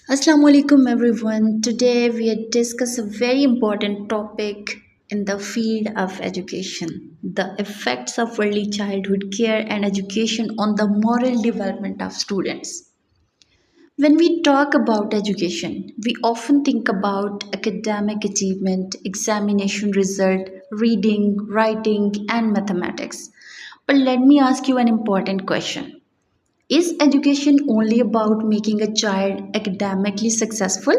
Assalamu alaikum everyone. Today we are discuss a very important topic in the field of education, the effects of early childhood care and education on the moral development of students. When we talk about education, we often think about academic achievement, examination result, reading, writing and mathematics. But let me ask you an important question. Is education only about making a child academically successful?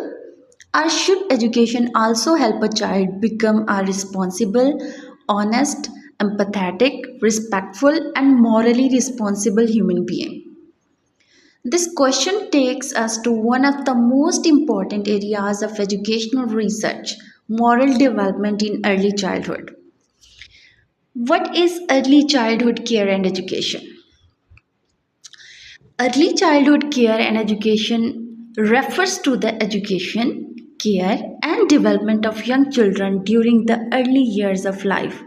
Or should education also help a child become a responsible, honest, empathetic, respectful, and morally responsible human being? This question takes us to one of the most important areas of educational research, moral development in early childhood. What is early childhood care and education? Early childhood care and education refers to the education, care, and development of young children during the early years of life.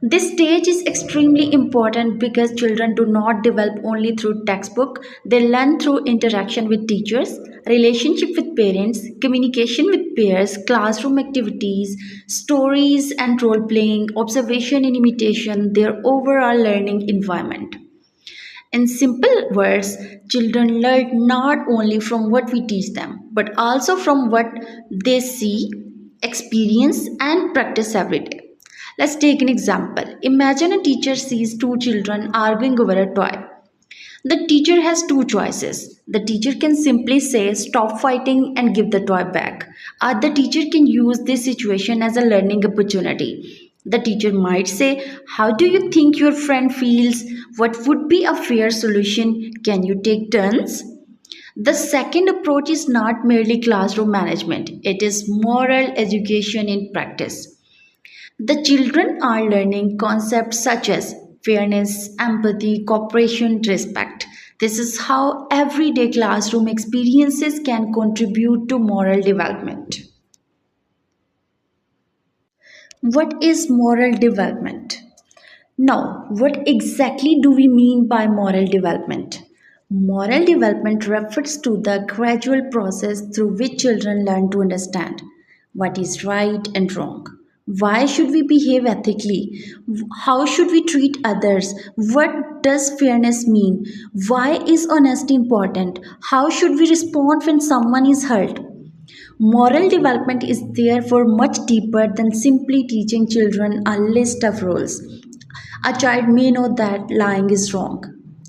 This stage is extremely important because children do not develop only through textbook, they learn through interaction with teachers, relationship with parents, communication with peers, classroom activities, stories and role playing, observation and imitation, their overall learning environment. In simple words, children learn not only from what we teach them, but also from what they see, experience, and practice every day. Let's take an example. Imagine a teacher sees two children arguing over a toy. The teacher has two choices. The teacher can simply say, "Stop fighting and give the toy back." Or the teacher can use this situation as a learning opportunity. The teacher might say, "How do you think your friend feels? What would be a fair solution? Can you take turns?" The second approach is not merely classroom management, it is moral education in practice. The children are learning concepts such as fairness, empathy, cooperation, respect. This is how everyday classroom experiences can contribute to moral development. What is moral development? Now, what exactly do we mean by moral development? Moral development refers to the gradual process through which children learn to understand what is right and wrong. Why should we behave ethically? How should we treat others? What does fairness mean? Why is honesty important? How should we respond when someone is hurt? Moral development is therefore much deeper than simply teaching children a list of rules. A child may know that lying is wrong,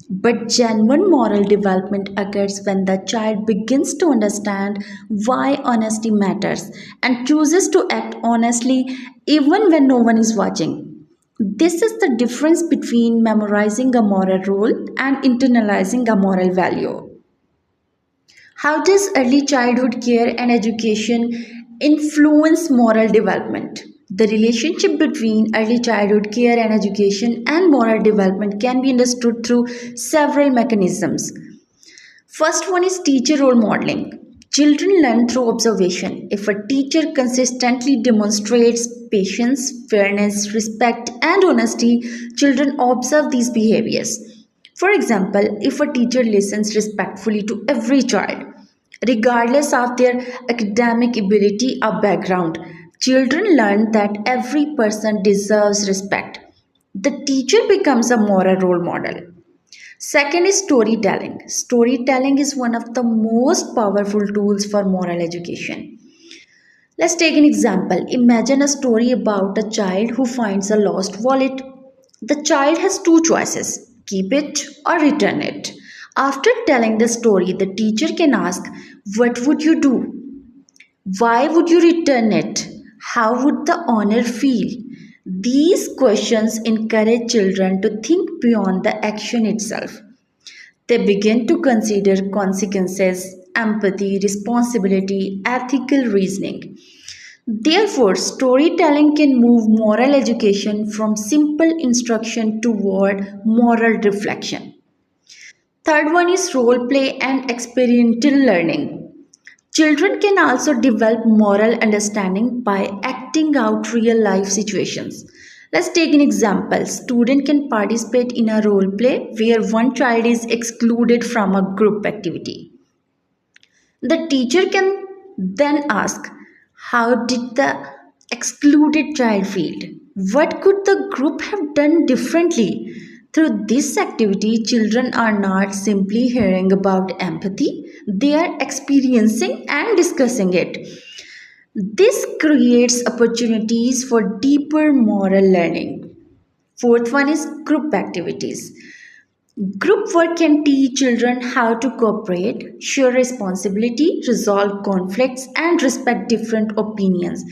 but genuine moral development occurs when the child begins to understand why honesty matters and chooses to act honestly even when no one is watching. This is the difference between memorizing a moral rule and internalizing a moral value. How does early childhood care and education influence moral development? The relationship between early childhood care and education and moral development can be understood through several mechanisms. First one is teacher role modeling. Children learn through observation. If a teacher consistently demonstrates patience, fairness, respect, and honesty, children observe these behaviors. For example, if a teacher listens respectfully to every child, regardless of their academic ability or background, children learn that every person deserves respect. The teacher becomes a moral role model. Second is storytelling. Storytelling is one of the most powerful tools for moral education. Let's take an example. Imagine a story about a child who finds a lost wallet. The child has two choices: keep it or return it. After telling the story, the teacher can ask, "What would you do? Why would you return it? How would the owner feel?" These questions encourage children to think beyond the action itself. They begin to consider consequences, empathy, responsibility, ethical reasoning. Therefore, storytelling can move moral education from simple instruction toward moral reflection. Third one is role play and experiential learning. Children can also develop moral understanding by acting out real life situations. Let's take an example. Student can participate in a role play where one child is excluded from a group activity. The teacher can then ask, how did the excluded child feel? What could the group have done differently? Through this activity, children are not simply hearing about empathy, they are experiencing and discussing it. This creates opportunities for deeper moral learning. Fourth one is group activities. Group work can teach children how to cooperate, share responsibility, resolve conflicts, and respect different opinions.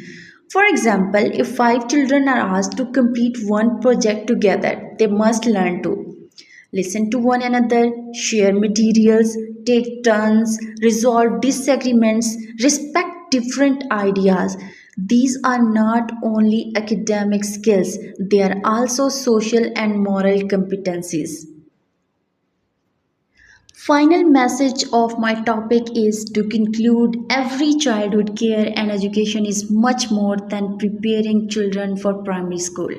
For example, if five children are asked to complete one project together, they must learn to listen to one another, share materials, take turns, resolve disagreements, respect different ideas. These are not only academic skills, they are also social and moral competencies. Final message of my topic is to conclude every childhood care and education is much more than preparing children for primary school.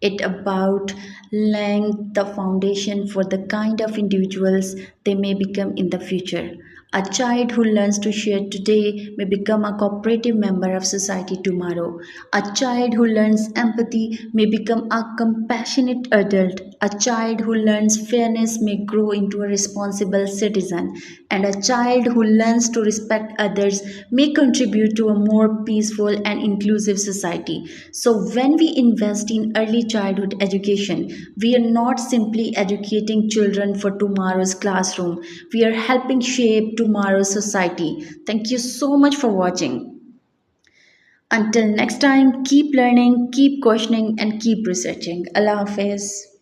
It about laying the foundation for the kind of individuals they may become in the future. A child who learns to share today may become a cooperative member of society tomorrow. A child who learns empathy may become a compassionate adult. A child who learns fairness may grow into a responsible citizen. And a child who learns to respect others may contribute to a more peaceful and inclusive society. So, when we invest in early childhood education, we are not simply educating children for tomorrow's classroom, we are helping shape tomorrow's society. Thank you so much for watching. Until next time, keep learning, keep questioning, and keep researching. Allah Hafiz.